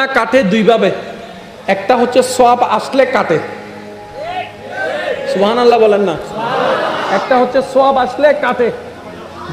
গুনাহ কাটে দুই ভাবে। একটা হচ্ছে সওয়াব আসলে কাটে, সুবহানাল্লাহ বলেন না। একটা হচ্ছে সওয়াব আসলে কাটে।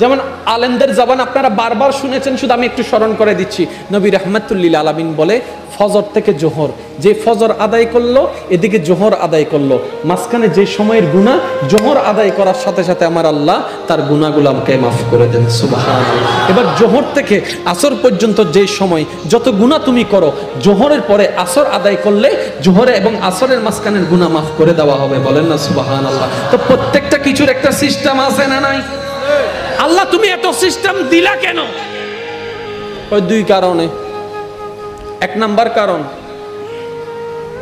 যেমন আলেমদের জবান আপনারা বারবার শুনেছেন, শুধু আমি একটু স্মরণ করে দিচ্ছি। নবী রাহমাতুল লিল আলামিন বলে ফজর থেকে জোহর, যে ফজর আদায় করলো এদিকে জোহর আদায় করলো, মাঝখানে যে সময়ের গুনাহ, জোহর আদায় করার সাথে সাথে আমার আল্লাহ তার গুনাহগুলো আমাকে মাফ করে দেন, সুবহানাল্লাহ। এবার জোহর থেকে আসর পর্যন্ত যে সময় যত গুনাহ তুমি করো, জোহরের পরে আসর আদায় করলে জোহরে এবং আসরের মাঝখানের গুনাহ মাফ করে দেওয়া হবে, বলেন না সুবহানাল্লাহ। তো প্রত্যেকটা কিছুর একটা সিস্টেম আছে না নাই? আল্লাহ তুমি এত সিস্টেম দিলা কেন? ওই দুই কারণে। এক নাম্বার কারণ,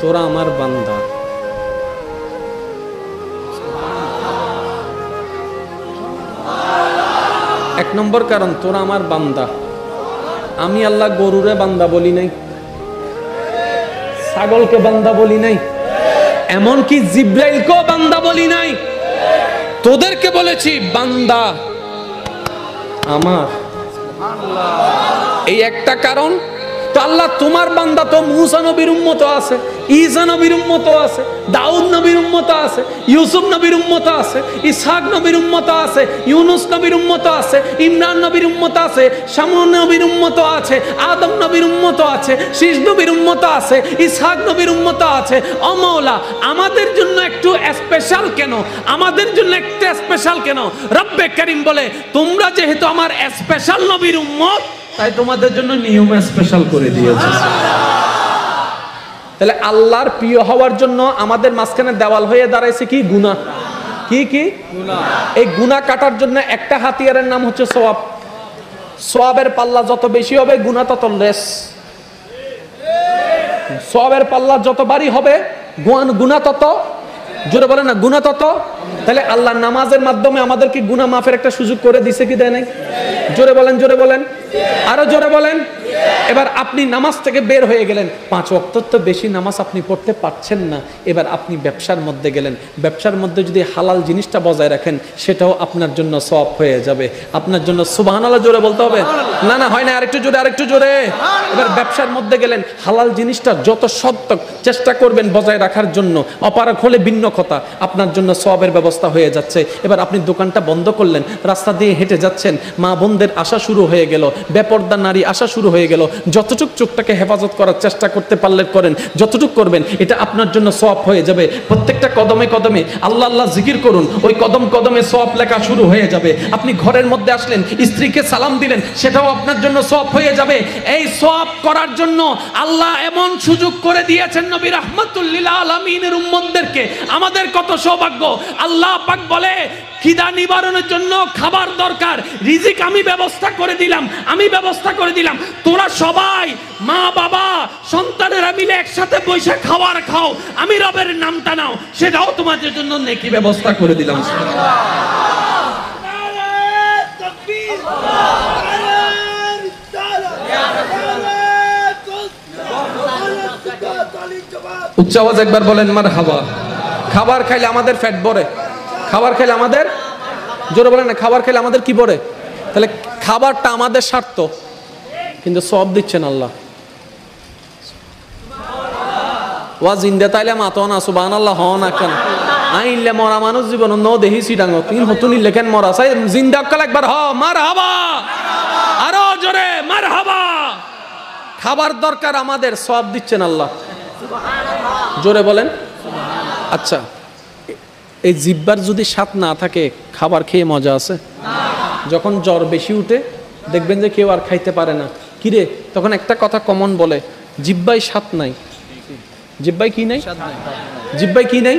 তোরা আমার বান্দা। এক নম্বর কারণ, তোরা আমার বান্দা। আমি আল্লাহ গরুরে বান্দা বলি নাই, ছাগলকে বান্দা বলি নাই, এমনকি জিব্রাইলকেও বান্দা বলি নাই, তোদেরকে বলেছি বান্দা আমার। এই একটা কারণ। তো আল্লাহ তোমার বান্দা তো মুসা নবীর উম্মত আছে, ঈসা নবীর উম্মত আছে, দাউদ নবীর উম্মত আছে, ইউসুফ নবীর উম্মত আছে, ইসহাক নবীর উম্মত আছে, ইউনুস নবীর উম্মত আছে, ইমরান নবীর উম্মত আছে, শামূন নবীর উম্মত আছে, আদম নবীর উম্মত আছে, শীষ নবীর উম্মত আছে, ইসহাক নবীর উম্মত আছে। ও মাওলা, আমাদের জন্য একটু স্পেশাল কেন? আমাদের জন্য একটা স্পেশাল কেন? রব্বে কারীম বলে তোমরা যেহেতু আমার স্পেশাল নবীর উম্মত, তাই তোমাদের জন্য নিয়ম স্পেশাল করে দিয়েছে। তাহলে আল্লাহর প্রিয় হওয়ার জন্য আমাদের মাঝখানে দেওয়াল হয়ে দাঁড়াইছে কি? গুনাহ। কি কি? গুনাহ। এই গুনাহ কাটার জন্য একটা হাতিয়ারের নাম হচ্ছে সওয়াব। সওয়াবের পাল্লা যত বেশি হবে, গুনাহ তত লেস। সওয়াবের পাল্লা যত ভারী হবে, গুনাহ তত, জোরে বলেন না, গুনাহ তত। তাহলে আল্লাহ নামাজের মাধ্যমে আমাদেরকে গুনাহ মাফের একটা সুযোগ করে দিছে কি দেয় নাই? জোরে বলেন, জোরে বলেন, আরো জোরে বলেন। এবার আপনি নামাজ থেকে বের হয়ে গেলেন, 5 ওয়াক্ত তো বেশি নামাজ আপনি পড়তে পারছেন না, এবার আপনি ব্যবসার মধ্যে গেলেন, ব্যবসার মধ্যে যদি হালাল জিনিসটা বজায় রাখেন, সেটাও আপনার জন্য সওয়াব হয়ে যাবে, আপনার জন্য। সুবহানাল্লাহ জোরে বলতে হবে না? না হয় না, আরেকটু জোরে, আরেকটু জোরে। এবার ব্যবসার মধ্যে গেলেন, হালাল জিনিসটা যত সত্য চেষ্টা করবেন বজায় রাখার জন্য, অপারগ হলে ভিন্ন কথা, আপনার জন্য সওয়াবের ব্যবস্থা হয়ে যাচ্ছে। এবার আপনি দোকানটা বন্ধ করলেন, রাস্তা দিয়ে হেঁটে যাচ্ছেন, মা বোনদের আসা শুরু হয়ে গেল, বেপরদা নারী আসা শুরু হয়ে গেল, যতটুক চোখটাকে হেফাজত করার চেষ্টা করতে পারলে করেন, যতটুক করবেন এটা আপনার জন্য সওয়াব হয়ে যাবে। প্রত্যেকটা কদমে কদমে আল্লাহ আল্লাহ জিকির করুন, ওই কদম কদমে সওয়াব লেখা শুরু হয়ে যাবে। আপনি ঘরের মধ্যে আসলেন, স্ত্রীকে সালাম দিলেন, সেটাও আপনার জন্য সওয়াব হয়ে যাবে। এই সওয়াব করার জন্য আল্লাহ এমন সুযোগ করে দিয়েছেন নবী রাহমাতুল লিল আলামিনের উম্মতদেরকে। আমাদের কত সৌভাগ্য! আল্লাহ পাক বলে খিদা নিবারণের জন্য খাবার দরকার, রিজিক আমি ব্যবস্থা করে দিলাম, আমি ব্যবস্থা করে দিলাম। তোরা সবাই মা বাবা সন্তানেরা মিলে একসাথে বসে খাবার খাও, আমি রবের নামটা নাও, সেটাও তোমাদের জন্য নেকি ব্যবস্থা করে দিলাম। উচ্চ আওয়াজ একবার বলেন মারহাবা। খাবার খাইলে আমাদের পেট ভরে, খাবার খাইলে আমাদের, জোরে বলেন না, খাবার খাইলে আমাদের কি ভরে? তাহলে খাবারটা আমাদের স্বার্থ, কিন্তু সব দিচ্ছেন আল্লাহ। ওয়া জিন্দা তাইলে মাতো না, সুবহানাল্লাহ হ না কেন? আইলে মরা মানুষ জীবন ন দেহি সিডাঙ্গ তিন হতুনি লেখেন মরা সাই জিন্দা কাল একবার হ মারহাবা, আরো জোরে মারহাবা। খাবার দরকার আমাদের, সব দিচ্ছেন আল্লাহ, জোরে বলেন। আচ্ছা, এই জিহ্বার যদি স্বাদ না থাকে, খাবার খেয়ে মজা আছে? যখন জ্বর বেশি উঠে দেখবেন যে কেউ আর খাইতে পারে না, কিরে তখন একটা কথা কমন বলে, জিহ্বায় স্বাদ নাই। জিহ্বায় কি নাই? জিহ্বায় কি নাই?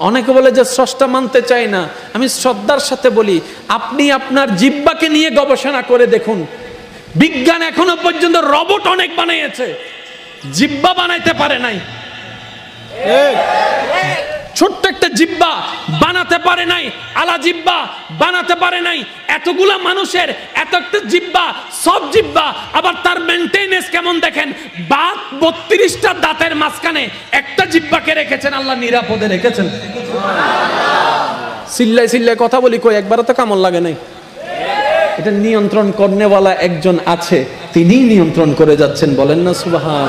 অনেকে বলে যে স্রষ্টা মানতে চায় না। আমি শ্রদ্ধার সাথে বলি, আপনি আপনার জিহ্বাকে নিয়ে গবেষণা করে দেখুন। বিজ্ঞান এখনো পর্যন্ত রোবট অনেক বানিয়েছে, জিহ্বা বানাইতে পারে নাই। ছোট্ট একটা জিহ্বা বানাতে পারে নাই, আলা জিহ্বা বানাতে পারে নাই। এতগুলা মানুষের এত একটা জিহ্বা, সব জিহ্বা, আবার তার মেইনটেনেন্স কেমন দেখেন। 32টা দাঁতের মাঝখানে একটা জিহ্বাকে রেখেছেন আল্লাহ, নিরাপদে রেখেছেন। চিল্লাই চিল্লাই কথা বলি কই, একবারও তো কামড় লাগে নাই। এটা নিয়ন্ত্রণ করনেওয়ালা একজন আছে, তিনি নিয়ন্ত্রণ করে যাচ্ছেন, বলেন না সুবহান।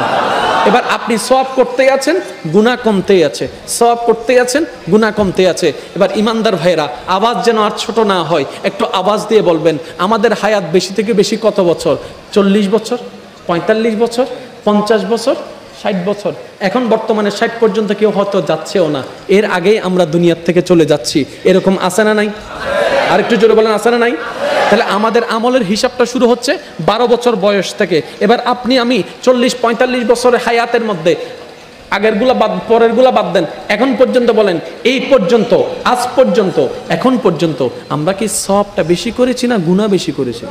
এবার আপনি সওয়াব করতেই আছেন, গুনাহ কমতেই আছে, সওয়াব করতেই আছেন, গুনাহ কমতে আছে। এবার ইমানদার ভাইরা, আওয়াজ যেন আর ছোট না হয়, একটু আওয়াজ দিয়ে বলবেন, আমাদের হায়াত বেশি থেকে বেশি কত বছর? 40 বছর, 45 বছর, 50 বছর, 60 বছর। এখন বর্তমানে 60 পর্যন্ত কেউ হয়তো যাচ্ছেও না, এর আগেই আমরা দুনিয়ার থেকে চলে যাচ্ছি, এরকম আছে না নাই? আর একটু জোরে বলেন, আছে না নাই? তাহলে আমাদের আমলের হিসাবটা শুরু হচ্ছে 12 বছর বয়স থেকে। এবার আপনি আমি 40-45 বছরের হায়াতের মধ্যে আগেরগুলা বাদ, পরেরগুলা বাদ দেন, এখন পর্যন্ত বলেন, এই পর্যন্ত, আজ পর্যন্ত, এখন পর্যন্ত আমরা কি সওয়াবটা বেশি করেছি না গুনাহ বেশি করেছি?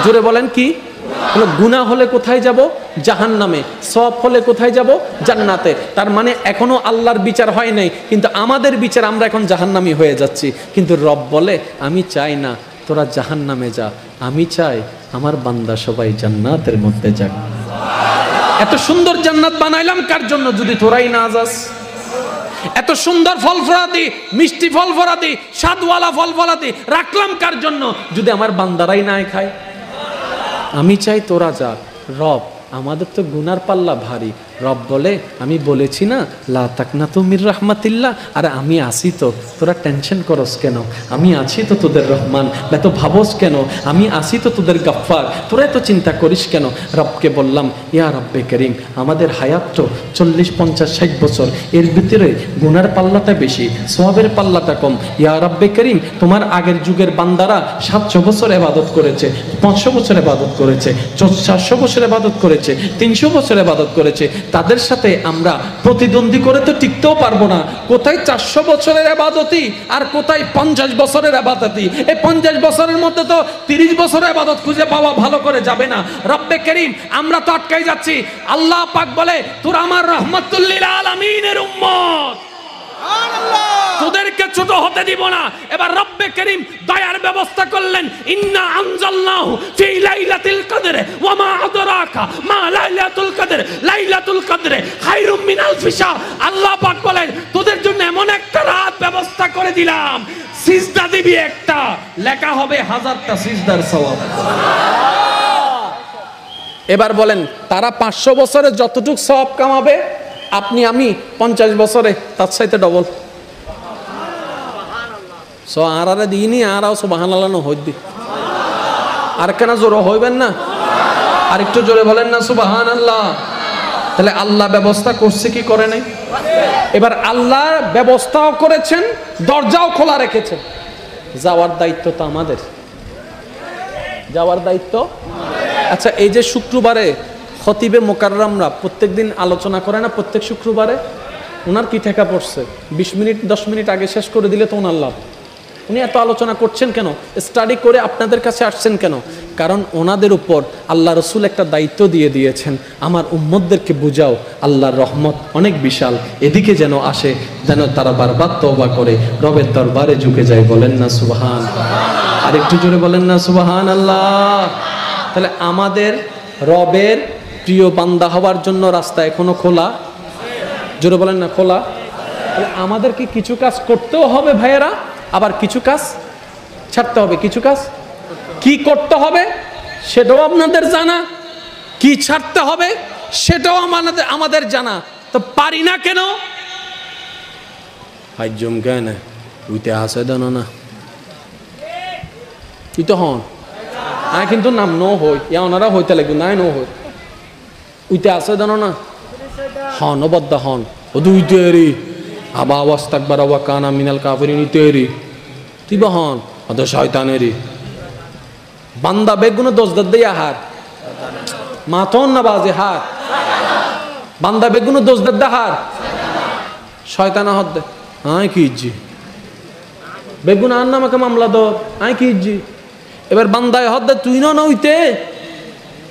জোরে বলেন কি? গুনাহ হলে কোথায় যাব? জাহান্নামে। সওয়াব হলে কোথায় যাব? জান্নাতে। তার মানে এখনো আল্লাহর বিচার হয় নাই, কিন্তু আমাদের বিচার আমরা এখন জাহান্নামী হয়ে যাচ্ছি। কিন্তু রব বলে, আমি চাই না তোরা জাহান্নামে যা, আমি চাই আমার বান্দা সবাই জান্নাতের মধ্যে যাক। এত সুন্দর জান্নাত বানাইলাম কার জন্য যদি তোরাই না যাস? এত সুন্দর ফল ফলাদি, মিষ্টি ফল ফলাদি, স্বাদওয়ালা ফল ফলাদি রাখলাম কার জন্য যদি আমার বান্দারাই না খায়? আমি চাই তোরা যা। রব, আমাদের তো গুনার পাল্লা ভারী। রব বলে, আমি বলেছি না লা তাকনাতু মির রাহমাতিল্লাহ, আর আমি আছি তো, তোরা টেনশন করস কেন? আমি আছি তো তোদের রহমান, এত ভাবস কেন? আমি আছি তো তোদের গাফফার, তোরা এত চিন্তা করিস কেন? রবকে বললাম, ইয়া রব্বে করিম, আমাদের হায়াত তো 40, 50, 60 বছর, এর ভিতরে গুনার পাল্লাটা বেশি, সওয়াবের পাল্লাটা কম। ইয়া রব্বে করিম, তোমার আগের যুগের বান্দারা 700 বছর ইবাদত করেছে, 500 বছর ইবাদত করেছে, 400 বছর ইবাদত করেছে, 300 বছর ইবাদত করেছে, তাদের সাথে আমরা প্রতিদ্বন্দ্বী করে তো টিকতেও পারবো না। কোথায় 400 বছরের ইবাদতি আর কোথায় 50 বছরের ইবাদতি? এই 50 বছরের মধ্যে তো 30 বছরের ইবাদত খুঁজে পাওয়া ভালো করে যাবে না। রব্বে করিম, আমরা তো আটকাই যাচ্ছি। আল্লাহ পাক বলে, তোরা আমার রাহমাতুল লিল আলামিনের উম্মত, তোদেরকে ছোট হতে দিব না। এবার রব্বে করিম দয়ার ব্যবস্থা করলেন, ইন্না আনজালনাহু ফি লাইলাতুল কদর ওয়া মা আদরাকা মা লাইলাতুল কদর, লাইলাতুল কদর খায়রুম মিন আলফি শাহর। আল্লাহ পাক বলেন, তোদের জন্য এমন একটা রাত ব্যবস্থা করে দিলাম, সিজদা দিবি একটা, লেখা হবে 1000টা সিজদার সওয়াব। এবার বলেন, তারা 500 বছরে যতটুকু সওয়াব কামাবে, আপনি আমি 50 বছরে তার চাইতে ডবল। সো আরারে দিইনি, আরাও সুবহানাল্লাহ ন হইদি, আর কেন জোরে হইবেন না? আর একটু জোরে বলেন না সুবহানাল্লাহ। তাহলে আল্লাহ ব্যবস্থা করছে কি করে নাই? এবার আল্লাহ ব্যবস্থাও করেছেন, দরজাও খোলা রেখেছেন। যাওয়ার দায়িত্ব তো আমাদের, যাওয়ার দায়িত্ব। আচ্ছা, এই যে শুক্রবারে খতিবে মোকাররমরা প্রত্যেকদিন আলোচনা করে না, প্রত্যেক শুক্রবারে, ওনার কি ঠেকা পড়ছে? 20 মিনিট 10 মিনিট আগে শেষ করে দিলে তো ওনার লাভ। উনি এত আলোচনা করছেন কেন? স্টাডি করে আপনাদের কাছে আসছেন কেন? কারণ ওনাদের উপর আল্লাহ রসুল একটা দায়িত্ব দিয়ে দিয়েছেন, আমার উম্মতদেরকে বুঝাও আল্লাহর রহমত অনেক বিশাল, এদিকে যেন আসে, যেন তারা বারবার তওবা করে রবের দরবারে ঝুঁকে যায়। বলেন না সুবহান? আর একটু জোরে বলেন না সুবহানাল্লাহ। তাহলে আমাদের রবের প্রিয় বান্দা হওয়ার জন্য রাস্তা এখনো খোলা। জোরে বলেন না খোলা। তাহলে আমাদেরকে কিছু কাজ করতেও হবে ভাইয়েরা, আবার কিছু কাজ ছাড়তে হবে। কিছু কাজ কি করতে হবে সেটাও আপনাদের জানা, কি ছাড়তে হবে সেটাও আমাদের জানা। তো পারি না কেন? হাইজম কেন উইতে আসে দেন না, তুই তো হন কিন্তু নাম নো হই, ইয়া ওনারা হইতে লাগবে নাই নো হই, উইতে আসে দেন না, হন বদ্ধ হন ও দুই তৈরি আবা আওয়াজ থাকবার আওয়া কানা মিনাল কাফিরিন তৈরি তুই বা হন অত শয়তানেরই বান্দা বেগুনে দোষ দে হার মাথন না বাজে হার বান্দা বেগুনে দোষ দে হার শয়তানা হদ দে আয় কি ইজ্জি বেগুন আর নামাকে মামলা দো আয় কি ইজ্জি। এবার বান্দায় হদ দে তুই না হইতে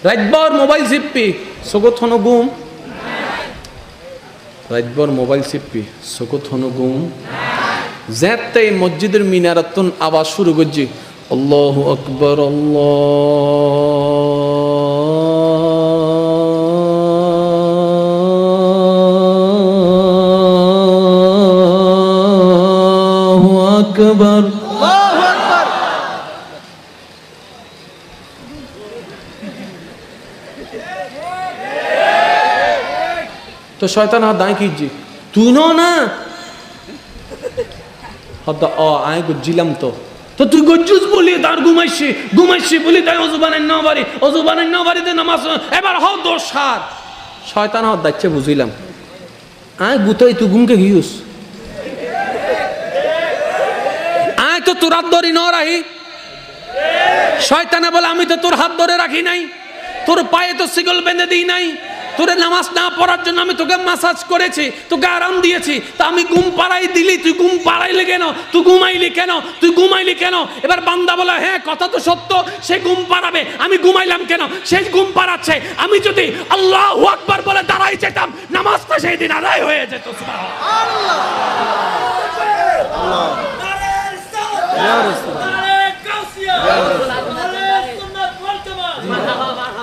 রাতভর মোবাইল চিপ্পি চকুত হনো গুম, রাতভর মোবাইল চিপ্পি চকুত হনো গুম, যেতে মসজিদের মিনারাতুন আওয়াজ শুরু করছি আল্লাহু আকবার আল্লাহু আকবার। তো শয়তান হাত দাঁড়িয়ে কিজি তুই না হদ আয় গজ্জিলাম তো তো তুই গজ্জুস বলি তার ঘুমাইছি বলি তাই অজু বানাই না বাড়িতে নামাজ এবার হ দোষ সার শয়তান হাত দাচ্ছে বুঝিলাম আয় গুতাই তুই ঘুমকে গিয়েছ আয় তো তোর হাত ধরি ন রাহি শয়তানে বলে আমি তো তোর হাত ধরে রাখি নাই, তোর পায়ে তো শিকল বেঁধে দিই নাই, তোরে নামাজ না পড়ার জন্য আমি তোকে মাসাজ করেছি, তোকে আরাম দিয়েছি, তা আমি ঘুম পাড়াই দিলি, তুই ঘুম পাড়াইলি কেন, তুই ঘুমাইলি কেন? এবার বান্দা বলে হ্যাঁ কথা তো সত্য, সে ঘুম পাড়াবে, আমি ঘুমাইলাম কেন? সে ঘুম পাড়াচ্ছে, আমি যদি আল্লাহু আকবার বলে দাঁড়াই যেতাম নামাজটা সেই দিন আদায় হয়ে যেত।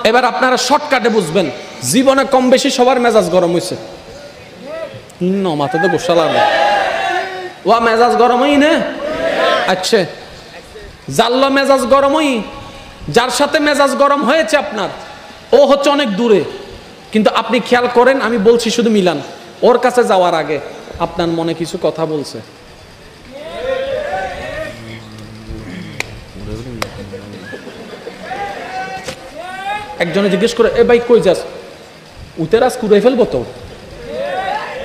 এবার আপনারা শর্টকাটে বুঝবেন, জীবনে কম বেশি সবার মেজাজ গরম হয়েছে, মাথাতে গোসা লাগবে ও মেজাজ গরম হই না। আচ্ছা জাল্লা মেজাজ গরম হই, যার সাথে মেজাজ গরম হয়েছে আপনার ও হচ্ছে অনেক দূরে, কিন্তু আপনি খেয়াল করেন, আমি বলছি শুধু মিলান, ওর কাছে যাওয়ার আগে আপনার মনে কিছু কথা বলছে, একজনে জিজ্ঞেস করে এ ভাই কই যাস, উতেরাজ কুড়ে ফেলবো তো,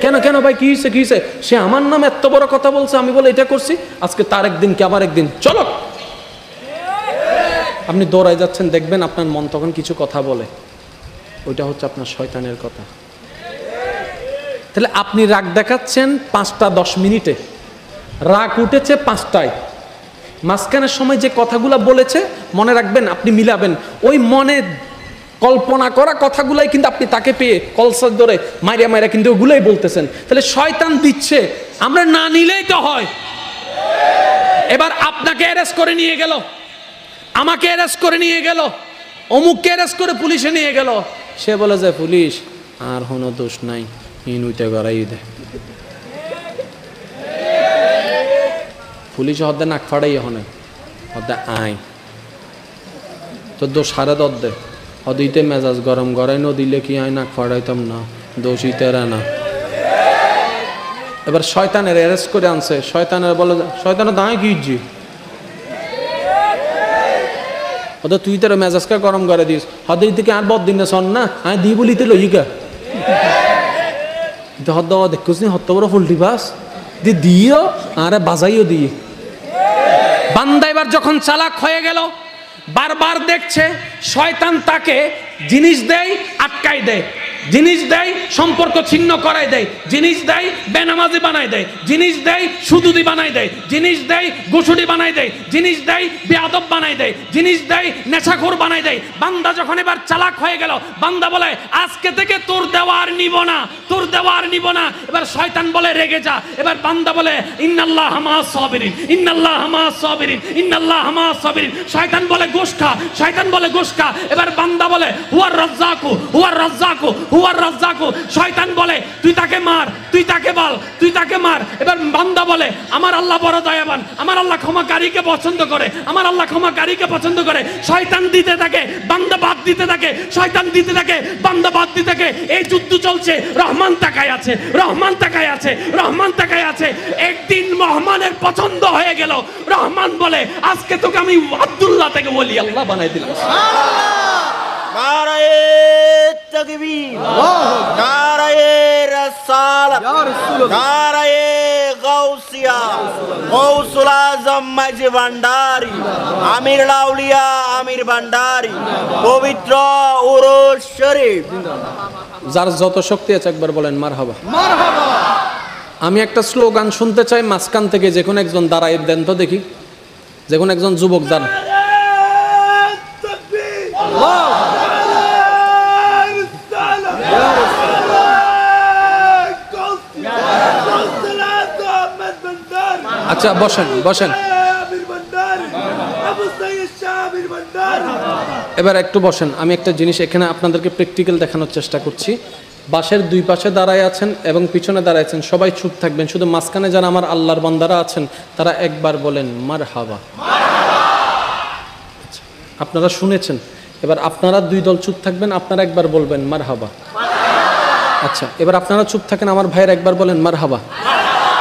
কেন ভাই কি হয়েছে? সে আমার নাম এত বড় কথা বলছে, আমি বলে এটা করছি, আজকে তার একদিন কি আবার একদিন, চলো। আপনি দৌড়াই যাচ্ছেন, দেখবেন আপনার মন তখন কিছু কথা বলে, ওইটা হচ্ছে আপনার শয়তানের কথা। তাহলে আপনি রাগ দেখাচ্ছেন 5টা 10 মিনিটে, রাগ উঠেছে 5টায়, মাঝখানের সময় যে কথাগুলো বলেছে মনে রাখবেন, আপনি মিলাবেন, ওই মনে কল্পনা করা কথাগুলাই কিন্তু আপনি তাকে পেয়ে কলসার ধরে মাইরা কিন্তু ওগুলাই বলতেছেন। তাহলে শয়তান দিচ্ছে, আমরা না নিলেই তো হয়। এবার আপনাকে অ্যারেস্ট করে নিয়ে গেল, আমাকে অ্যারেস্ট করে নিয়ে গেল, অমুককে অ্যারেস্ট করে পুলিশে নিয়ে গেল, সে বলে যে পুলিশ আর কোনো দোষ নাই, ইনুইতে গড়াই দে, পুলিশ হদ্দে নাক ফাড়াই হনে হদ্দে আয় তো দোষ হারে দে হদিতে মেজাজ গরম গড়াই ন দিলে কি আয় নাক ফাড়াইতাম না, দোষী তেরা না। এবার শয়তানের অ্যারেস্ট করে আনছে, শয়তানের বলে শয়তানের দাঁড়ায় গিয়েছি ওদের তুই তোর মেজাজকে গরম করে দিস, হদের থেকে আর বদ দিন না শোন না আয় দি বলিতে লইগা হদ্দ দেখুস নি হত্ত বড় ফুলটি বাস দিও আরে বাজাইও দিয়ে। বান্দা এবার যখন চালাক হয়ে গেল, বারবার দেখছে শয়তান তাকে জিনিস দেয় আটকাই দেয়, জিনিস দেয় সম্পর্ক ছিন্ন করাই দেয়, জিনিস দেয় বেনামাজি বানাই দেয়, জিনিস দেয় সুদুদি বানাই দেয়, জিনিস দেয় গুসুডি বানাই দেয়, জিনিস দেয় বেয়াদব বানাই দেয়, জিনিস দেয় নেশাখোর বানাই দেয়। বান্দা যখন এবার চালাক হয়ে গেল, বান্দা বলে আজকে থেকে তোর দেওয়ার নিব না, তোর দেওয়ার নিব না। এবার শয়তান বলে রেগে যা, এবার বান্দা বলে ইন্নাল্লাহ মাআস সাবিরিন, ইন্নাল্লাহ মাআস সাবিরিন, ইন্নাল্লাহ মাআস সাবিরিন। শয়তান বলে গোশ খা, শয়তান বলে গোশ খা। এবার বান্দা বলে হুয়ার রাজ্জাকু, হুয়ার রাজ্জাকু, হুয়ার রাজ্জাকু। শয়তান বলে তুই তাকে মার, তুই তাকে বল, তুই তাকে মার। এবার বান্দা বলে আমার আল্লাহ বড় দয়াবান, আমার আল্লাহ ক্ষমাকারীকে পছন্দ করে, আমার আল্লাহ ক্ষমাকারীকে পছন্দ করে। শয়তান দিতে থাকে, বান্দা বাদ দিতে থাকে, শয়তান দিতে থাকে, বান্দা বাদ দিতে থাকে। এই যুদ্ধ চলছে, রহমান তাকায় আছে, রহমান তাকায় আছে, রহমান তাকায় আছে। একদিন রহমানের পছন্দ হয়ে গেল, রহমান বলে আজকে তোকে আমি আব্দুল্লাহ থেকে বলি আল্লাহ বানাই দিলাম। নারায়ে তাকবীর, নারায়ে রিসালাত, নারায়ে গাউসিয়া, গাউসুল আজম মাঝি ভান্ডারী, আমির আউলিয়া আমির ভান্ডারী, পবিত্র উরুস শরীফ। যার যত শক্তি আছে একবার বলেন মারহাবা, মারহাবা। আমি একটা স্লোগান শুনতে চাই মাঝখান থেকে, যে কোনো একজন দাঁড়ায় দেন তো দেখি, যে কোনো একজন যুবক দাঁড়। আচ্ছা বসেন বসেন, এবার একটু বসেন। আমি একটা জিনিস এখানে আপনাদেরকে প্র্যাকটিক্যাল দেখানোর চেষ্টা করছি। বাসের দুই পাশে দাঁড়ায় আছেন এবং পিছনে দাঁড়ায় আছেন, সবাই চুপ থাকবেন, শুধু মাঝখানে যারা আমার আল্লাহর বান্দারা আছেন তারা একবার বলেন মারহাবা। আচ্ছা, আপনারা শুনেছেন, এবার আপনারা দুই দল চুপ থাকবেন, আপনারা একবার বলবেন মারহাবা। আচ্ছা, এবার আপনারা চুপ থাকেন, আমার ভাইয়ের একবার বলেন মারহাবা।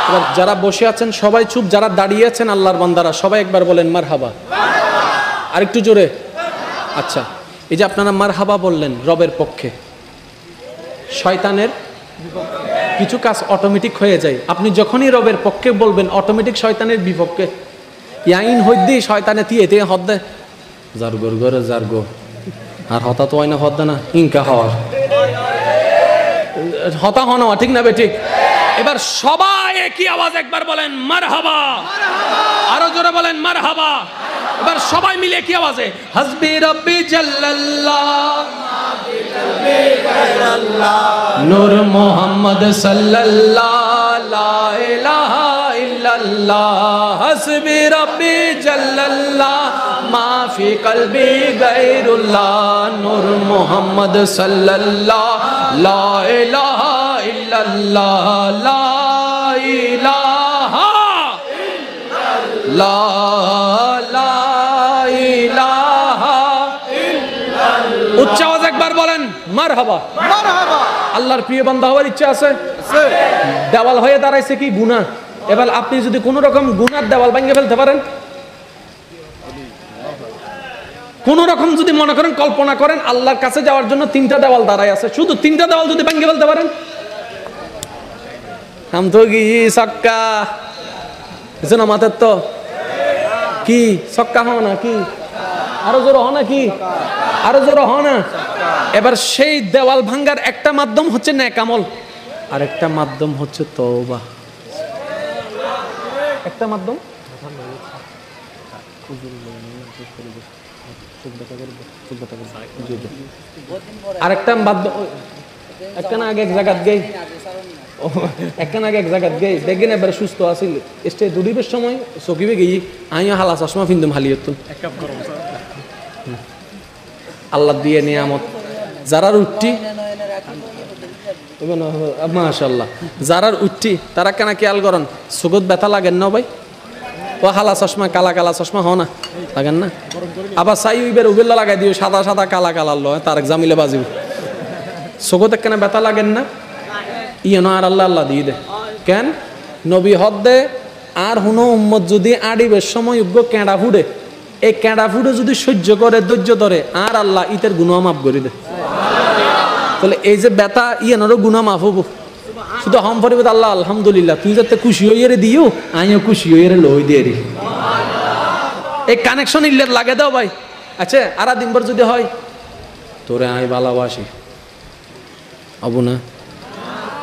এবার যারা বসে আছেন সবাই চুপ, যারা দাঁড়িয়ে আছেন আল্লাহর বান্দারা সবাই একবার বলেন মারহাবা। আরেকটু জোরে। আচ্ছা, এই যে আপনারা মারহাবা বললেন রবের পক্ষে, শয়তানের কিছু কাজ অটোমেটিক হয়ে যায়। আপনি যখনই রবের পক্ষে বলবেন অটোমেটিক শয়তানের বিপক্ষে ইয়াইন হইদি শয়তানে তিয়ে তে হদ্দে জারগর গরে জারগো আর হতা তো হয় না হদ্দে না ইনকা হওয়ার হতা হওয়া ঠিক না বেঠিক? এবার সবাই একই আওয়াজ একবার বলেন মারহাবা, আরো জোরে বলেন মারহাবা। এবার সবাই মিলে একই আওয়াজে হাসবি রব্বি জাল্লাল্লাহ নূর মুহাম্মদ সাল্লাল্লাহু লা ইলাহা ইল্লাল্লাহ হাসবি রব্বি জাল্লাল্লাহ মা ফি কলবি গায়রুল্লাহ নূর মুহাম্মদ সাল্লাল্লাহু লা ইলাহা ইল্লাল্লাহ লা ইলাহা লা ইলাহা ইল্লাল্লাহ। উচ্চ আওয়াজ একবার বলেন মারহাবা। আল্লাহর প্রিয় বান্দা হওয়ার ইচ্ছা আছে? দেওয়াল হয়ে দাঁড়াইছে কি গুনাহ। এবার আপনি যদি কোন রকম গুনার দেওয়াল ভেঙে ফেলতে পারেন, কোন রকম যদি মনে করেন কল্পনা করেন আল্লাহর কাছে যাওয়ার জন্য 3টা দেওয়াল দাঁড়ায় আছে, শুধু 3টা দেওয়াল যদি ভেঙে ফেলতে পারেন, হাম তো কি সক্কা না মাথার তো কি সক্কা হও না কি আরো জোর হও না কি আরো জোর হও না। এবার সেই দেওয়াল ভাঙ্গার একটা মাধ্যম হচ্ছে নেক আমল, আর একটা মাধ্যম হচ্ছে তওবা। একটা মাধ্যম আরেকটা মাধ্যম একখানা আগে এক জায়গাত গেই একখানা আগে এক জায়গাত গেই দেখেন এবার সুস্থ আছিল স্টে দুদিবের সময় চকিবে গেই আইও হালা চশমা ফিন্দুম হালিয়ত আল্লাহ দিয়ে নিয়ামত যারার উঠটি মাশাআল্লাহ যারার উঠটি তারা কেন খেয়াল করেন সুগত ব্যথা লাগেন না ভাই? ও হালা চশমা কালা কালা চশমা হ না লাগেন না? আবার চাই উইবের উবেল্লা লাগাই দিও সাদা সাদা কালা কালার লয় তার জামিলে বাজিব সুগত কেন ব্যথা লাগেন না? ইয়ে আর আল্লাহ আল্লাহ দিয়ে দে কেন নবী হদ দে আর হুনো উম্মত যদি আড়িবের সময় উগ্র কেঁড়া ফুডে এই কেঁড়া ফুডে যদি সহ্য করে ধৈর্য ধরে আর আল্লাহ ইতের গুনাহ মাফ করে দে। তাহলে এই যে ব্যথা ইয়ানোরও গুনাহ মাফ হবো শুধু হম ফরিবত আল্লাহ আলহামদুলিল্লাহ তুই যাতে খুশি হইয়ে দিও আমিও খুশি হইয়ে লই দিয়ে রে এই কানেকশন ইল্লের লাগে দাও ভাই। আচ্ছা আর দিনবার যদি হয় তোরে আমি ভালোবাসি অবু না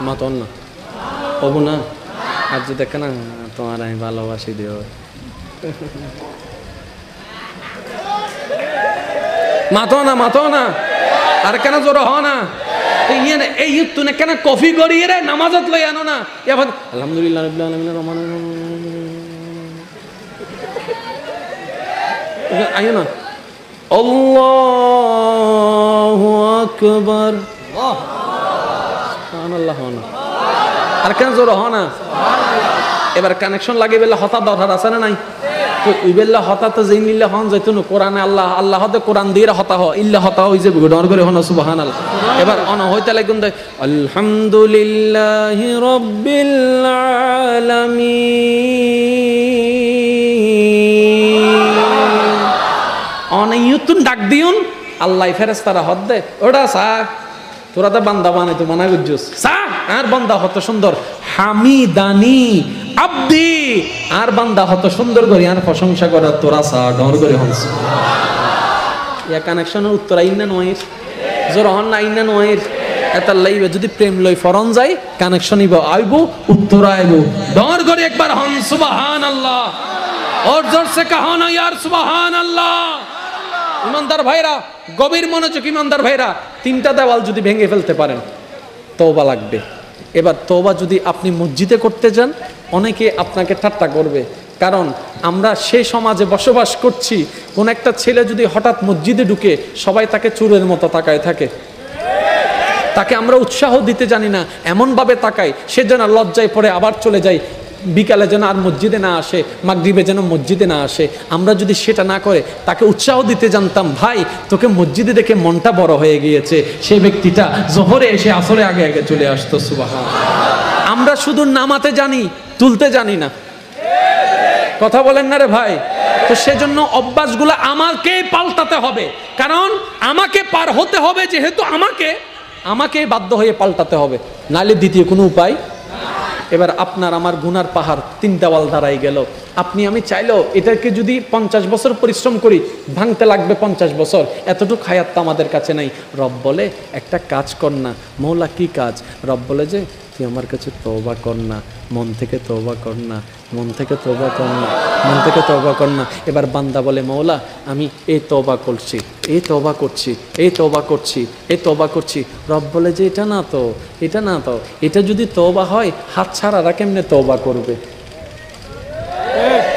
মাতন না অবু না আর যদি দেখে না তোমার আমি ভালোবাসি দিও মাতো না আর কেন জোর হ না এই তুই কেন কফি করিয়ে রে নামাজত লই আনো না এখন আলহামদুলিল্লাহ রাব্বিল আলামিন রহমান আইও না আল্লাহু আকবার সুবহানাল্লাহ না আর কেন জোর হ না এবার কানেকশন লাগে বেলা হঠাৎ দরকার আছে না নাই? তো ওই বেলা হঠাৎ যে নিলে হন যাইতো না কোরআনে আল্লাহ আল্লাহ হতে কোরআন দিয়ে হতা হ ইল্লা হতা হই যে ডর করে হন সুবহানাল্লাহ। এবার অন হইতে লাগুন দে আলহামদুলিল্লাহি রাব্বিল আলামিন অন ইউতুন ডাক দিউন আল্লাহ ফেরেশতারা হদ দে ওটা সা তোরা তো বান্দা বানাই তো মানা গুজুস সা আর বান্দা হত সুন্দর হামিদানি আব্দি আর বান্দা হত সুন্দর করি আর প্রশংসা করা তোরা সা ডর করে হনস ইয়া কানেকশনের উত্তর আইন না নয় জোর হন না আইন না নয় এত লাইবে যদি প্রেম লই ফরন যায় কানেকশন ইব আইব উত্তর আইব ডর করে একবার হন সুবহানাল্লাহ और जोर से कहो ना यार সুবহানাল্লাহ। ইমানদার ভাইরা গভীর মনোযোগ ইমানদার ভাইরা 3টা দেওয়াল যদি ভেঙে ফেলতে পারেন তওবা লাগবে। এবার তওবা যদি আপনি মসজিদে করতে যান অনেকে আপনাকে ঠাট্টা করবে, কারণ আমরা সেই সমাজে বসবাস করছি কোন একটা ছেলে যদি হঠাৎ মসজিদে ঢুকে সবাই তাকে চোরের মতো তাকায় থাকে, তাকে আমরা উৎসাহ দিতে জানি না এমন ভাবে তাকাই সে যেন লজ্জায় পড়ে আবার চলে যায়। বিকালে যেন আর মসজিদে না আসে, মাগরিবে যেন মসজিদে না আসে। আমরা যদি সেটা না করে তাকে উৎসাহ দিতে জানতাম, ভাই তোকে মসজিদে দেখে মনটা বড় হয়ে গিয়েছে, সেই ব্যক্তিটা জোহরে এসে আসরে আগে আগে চলে আসতো। সুবহানাল্লাহ। আমরা শুধু নামাতে জানি, তুলতে জানি না। কথা বলেন না রে ভাই? তো সেজন্য অভ্যাসগুলো আমাকে পাল্টাতে হবে, কারণ আমাকে পার হতে হবে, যেহেতু আমাকে বাধ্য হয়ে পাল্টাতে হবে, নালে দ্বিতীয় কোনো উপায়। এবার আপনার আমার গুনার পাহাড় 3 দেওয়াল দাঁড়াই গেল। আপনি আমি চাইলেও এটাকে যদি 50 বছর পরিশ্রম করি, ভাঙতে লাগবে 50 বছর। এতটুকু হায়াত তো আমাদের কাছে নাই। রব বলে একটা কাজ কর না। মৌলা কি কাজ? রব বলে যে তুই আমার কাছে তওবা কর না, মন থেকে তওবা কর না, মন থেকে তওবা কর না, মন থেকে তওবা কর না। এবার বান্দা বলে মৌলা আমি এই তওবা করছি, এই তওবা করছি, এই তওবা করছি, এই তওবা করছি। রব বলে যে এটা না তো, এটা না তো, এটা যদি তওবা হয় হাত ছাড়ারা কেমনে তওবা করবে?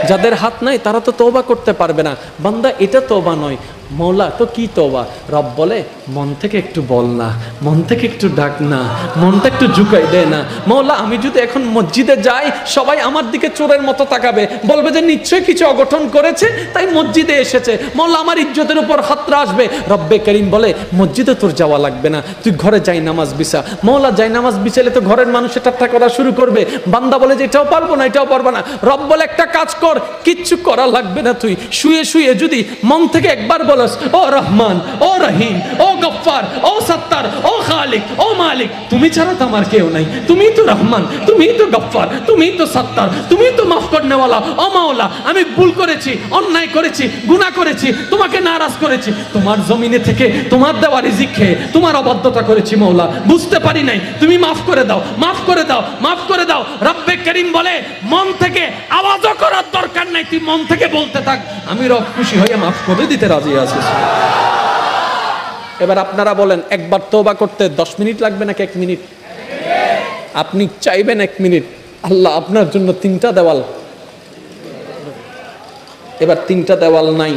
যাদের হাত নাই তারা তো তওবা করতে পারবে না। বান্দা এটা তওবা নয়। মৌলা তো কি তওবা? রব বলে মন থেকে একটু বল না, মন থেকে একটু ডাক না, মনটা একটু ঝুঁকাই দে না। মৌলা আমি যদি এখন মসজিদে যাই, সবাই আমার দিকে চোরের মতো তাকাবে, বলবে যে নিশ্চয়ই কিছু অঘটন করেছে তাই মসজিদে এসেছে। মৌলা আমার ইজ্জতের উপর হাতরা আসবে। রব্বে করিম বলে মসজিদে তোর যাওয়া লাগবে না, তুই ঘরে যাই নামাজ বিছা। মৌলা যাই নামাজ বিছালে তো ঘরের মানুষের ঠাট্টা করা শুরু করবে। বান্দা বলে যে এটাও পারবো না, এটাও পারবো না। রব বলে একটা কাজ কর, কিচ্ছু করা লাগবে না, তুই শুয়ে শুয়ে যদি মন থেকে একবার বলস ও রহমান, ও রহিম, ও গফফার, ও সত্তার, ও খালিক, ও মালিক, তুমি ছাড়া তো আমার কেউ নাই, তুমি তো রহমান, তুমি তো গফফার, তুমি তো সত্তার, তুমি তো মাফ করনেওয়ালা। ও মাওলা আমি ভুল করেছি, অন্যায় করেছি, গুনাহ করেছি, তোমাকে নারাজ করেছি, তোমার জমিনে থেকে তোমার দেওয়া রিজিক খেয়ে তোমার অবাধ্যতা করেছি মওলা, বুঝতে পারি নাই, তুমি মাফ করে দাও, মাফ করে দাও, মাফ করে দাও। রব্বে করিম বলে মন থেকে আওয়াজও করার দরকার নাই, তুই মন থেকে বলতে থাক, আমি রব খুশি হয়ে মাফ করে দিতে রাজি আছি। এবার আপনারা বলেন একবার তওবা করতে 10 মিনিট লাগবে নাকি 1 মিনিট? আপনি চাইবেন 1 মিনিট, আল্লাহ আপনার জন্য 3টা দেওয়াল। এবার 3টা দেওয়াল নাই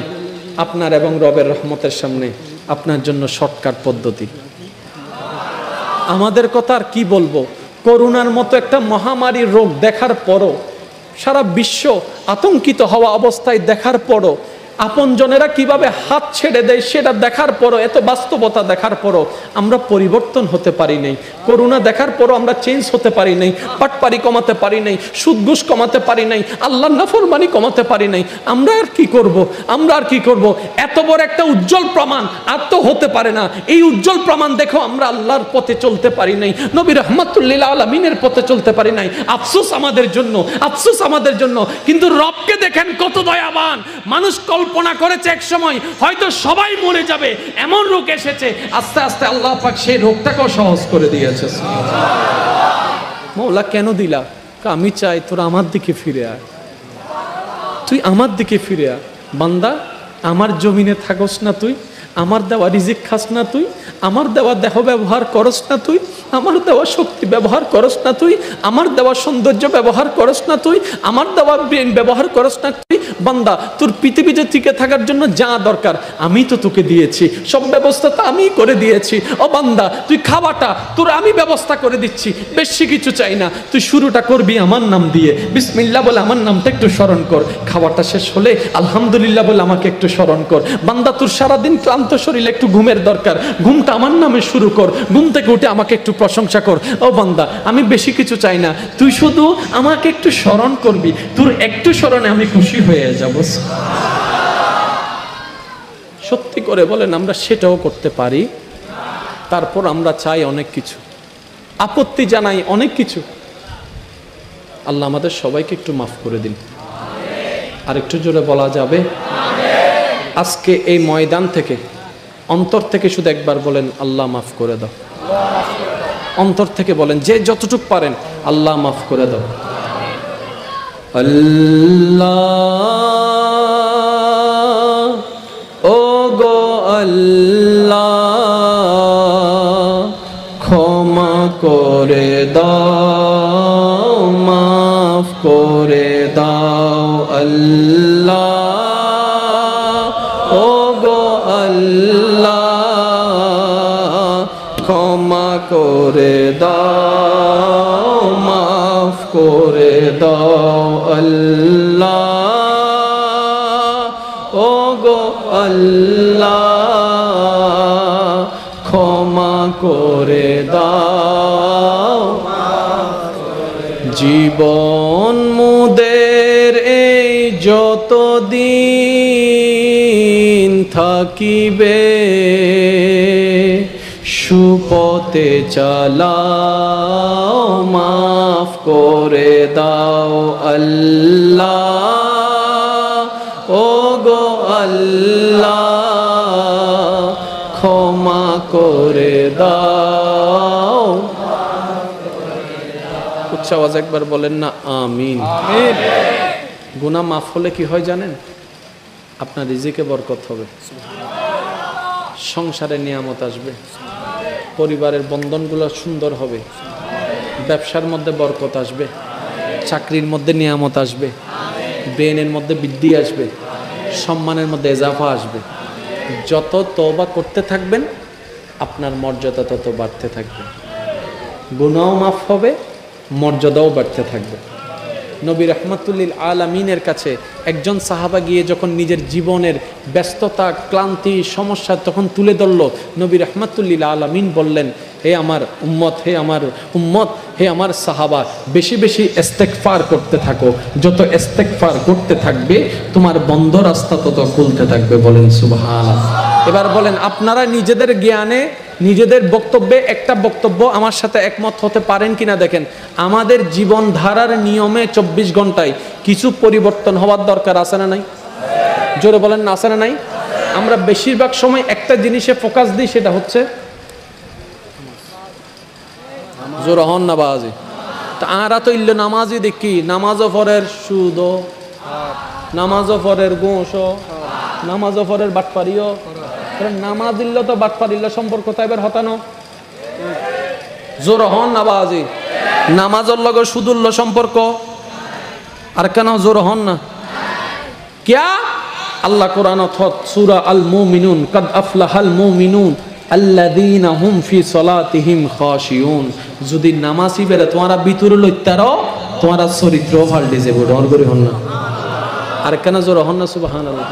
আপনার এবং রবের রহমতের সামনে, আপনার জন্য শর্টকাট পদ্ধতি। আমাদের কথা আর কি বলবো, করোনার মতো একটা মহামারী রোগ দেখার পরও, সারা বিশ্ব আতঙ্কিত হওয়া অবস্থায় দেখার পরও, আপনজনেরা কিভাবে হাত ছেড়ে দেয় সেটা দেখার পরও, এত বাস্তবতা দেখার পরও আমরা পরিবর্তন হতে পারি নাই। করোনা দেখার পরও আমরা চেঞ্জ হতে পারি নাই, পাটপারি কমাতে পারি নাই, সুদ ঘুষ কমাতে পারি নাই, আল্লাহর নাফরমানি কমাতে পারি নাই। আমরা আর কি করব? আমরা আর কি করব? এত বড় একটা উজ্জ্বল প্রমাণ আর তো হতে পারে না। এই উজ্জ্বল প্রমাণ দেখো আমরা আল্লাহর পথে চলতে পারি নাই, নবী রাহমাতুল লিল আলামিনের পথে চলতে পারি নাই। আফসোস আমাদের জন্য, আফসোস আমাদের জন্য। কিন্তু রবকে দেখেন কত দয়াবান। মানুষ কল্পনা করেছে এক সময় হয়তো সবাই মরে যাবে, এমন রোগ এসেছে, আস্তে আস্তে আল্লাহ পাক সেই রোগটাকেও সহজ করে দিয়েছে। মওলা কেন দিলা? আমি চাই তোরা আমার দিকে ফিরে আয়, তুই আমার দিকে ফিরে আয়। বান্দা আমার জমিনে থাকস না তুই, আমার দেওয়া রিজিক খাস না তুই, আমার দেওয়া দেহ ব্যবহার করস না তুই, আমার দেওয়া শক্তি ব্যবহার করস না তুই, আমার দেওয়া সৌন্দর্য ব্যবহার করস না তুই, আমার দেওয়া ব্রেন ব্যবহার করস না তুই। বান্দা তোর পৃথিবীতে টিকে থাকার জন্য যা দরকার আমি তো তোকে দিয়েছি, সব ব্যবস্থা তো আমি করে দিয়েছি। ও বান্দা তুই খাওয়াটা তোর আমি ব্যবস্থা করে দিচ্ছি, বেশি কিছু চাই না। তুই শুরুটা করবি আমার নাম দিয়ে, বিসমিল্লাহ বলে আমার নামটা একটু স্মরণ কর। খাওয়াটা শেষ হলে আলহামদুলিল্লাহ বলে আমাকে একটু স্মরণ কর। বান্দা তোর সারাদিন ক্লান্ত শরীরে একটু ঘুমের দরকার, ঘুমটা আমার নামে শুরু কর, ঘুম থেকে উঠে আমাকে একটু প্রশংসা কর। ও বান্দা আমি বেশি কিছু চাই না, তুই শুধু আমাকে একটু স্মরণ করবি, তোর একটু স্মরণে আমি খুশি হয়ে যাব। সত্যি করে বলেন আমরা সেটাও করতে পারি? তারপর আমরা চাই অনেক কিছু, আপত্তি জানাই অনেক কিছু। আল্লাহ আমাদের সবাইকে একটু মাফ করে দিন। আর একটু জোরে বলা যাবে? আজকে এই ময়দান থেকে অন্তর থেকে শুধু একবার বলেন আল্লাহ মাফ করে দাও। অন্তর থেকে বলেন, যে যতটুকু পারেন আল্লাহ মাফ করে দাও। আল্লাহ ও গো আল্লাহ ক্ষমা করে দাও, মাফ করে দাও। আল্লাহ ও গো আল্লাহ ক্ষমা করে দাও, মাফ করে দাও। জীবন মুদের এই যতদিন থাকিবে সুপথে চালাও মাফ করে দাও আল্লাহ ও গো আল্লাহ ক্ষমা করে দাও। উচ্চ আওয়াজ একবার বলেন না আমিন। গুনাহ মাফ হলে কি হয় জানেন? আপনার রিজিকে বরকত হবে, সংসারে নিয়ামত আসবে, পরিবারের বন্ধনগুলো সুন্দর হবে, ব্যবসার মধ্যে বরকত আসবে, চাকরির মধ্যে নিয়ামত আসবে, ব্রেনের মধ্যে বৃদ্ধি আসবে, সম্মানের মধ্যে এজাফা আসবে। যত তওবা করতে থাকবেন আপনার মর্যাদা তত বাড়তে থাকবে, গুনাহও মাফ হবে, মর্যাদাও বাড়তে থাকবে। নবী রাহমাতুল্লিল আলামিনের কাছে একজন সাহাবা গিয়ে যখন নিজের জীবনের ব্যস্ততা, ক্লান্তি, সমস্যা তখন তুলে ধরল, নবী রাহমাতুল্লিল আলামিন বললেন, হে আমার উম্মত, হে আমার উম্মত, হে আমার সাহাবা, বেশি বেশি ইস্তেগফার করতে থাকো। যত ইস্তেগফার করতে থাকবে তোমার বন্ধ রাস্তা তত খুলতে থাকবে। বলেন সুবহানাল্লাহ। এবার বলেন, আপনারা নিজেদের জ্ঞানে, নিজেদের বক্তব্যে একটা বক্তব্য আমার সাথে একমত হতে পারেন কিনা দেখেন। আমাদের জীবনধারার নিয়মে 24 ঘন্টায় কিছু পরিবর্তন হওয়ার দরকার আছে না নাই? জোরে বলেন না, আছে না নাই? আমরা বেশিরভাগ সময় একটা জিনিসে ফোকাস দিই, সেটা হচ্ছে জোরে হন না বাজি। তা আরা তো ইল্ল নামাজই দেখি, নামাজও পরের সুদ, নামাজও পরের গোঁস, নামাজও পরের বাটপারিও। নামাজ ইল্ল তো বাটপারিল্ল সম্পর্ক তো এবার হতানো। জোর হন না বাজি। নামাজের লগে সুদুল্ল সম্পর্ক, আর কেন জোর হন না? কিয়া আল্লাহ কোরআন সূরা আল মুমিনুন, কাদ আফলাহাল মুমিনুন আল্লাযীনা হুম ফি সলাতিহিম খাশিউন। যদি নামাজি বেরে তোমারা ভিতরে লইতারো, তোমারা চরিত্র পাল্টে যাবে। ডর করে হন না। আর কেন জোর হন না? সুবহানাল্লাহ।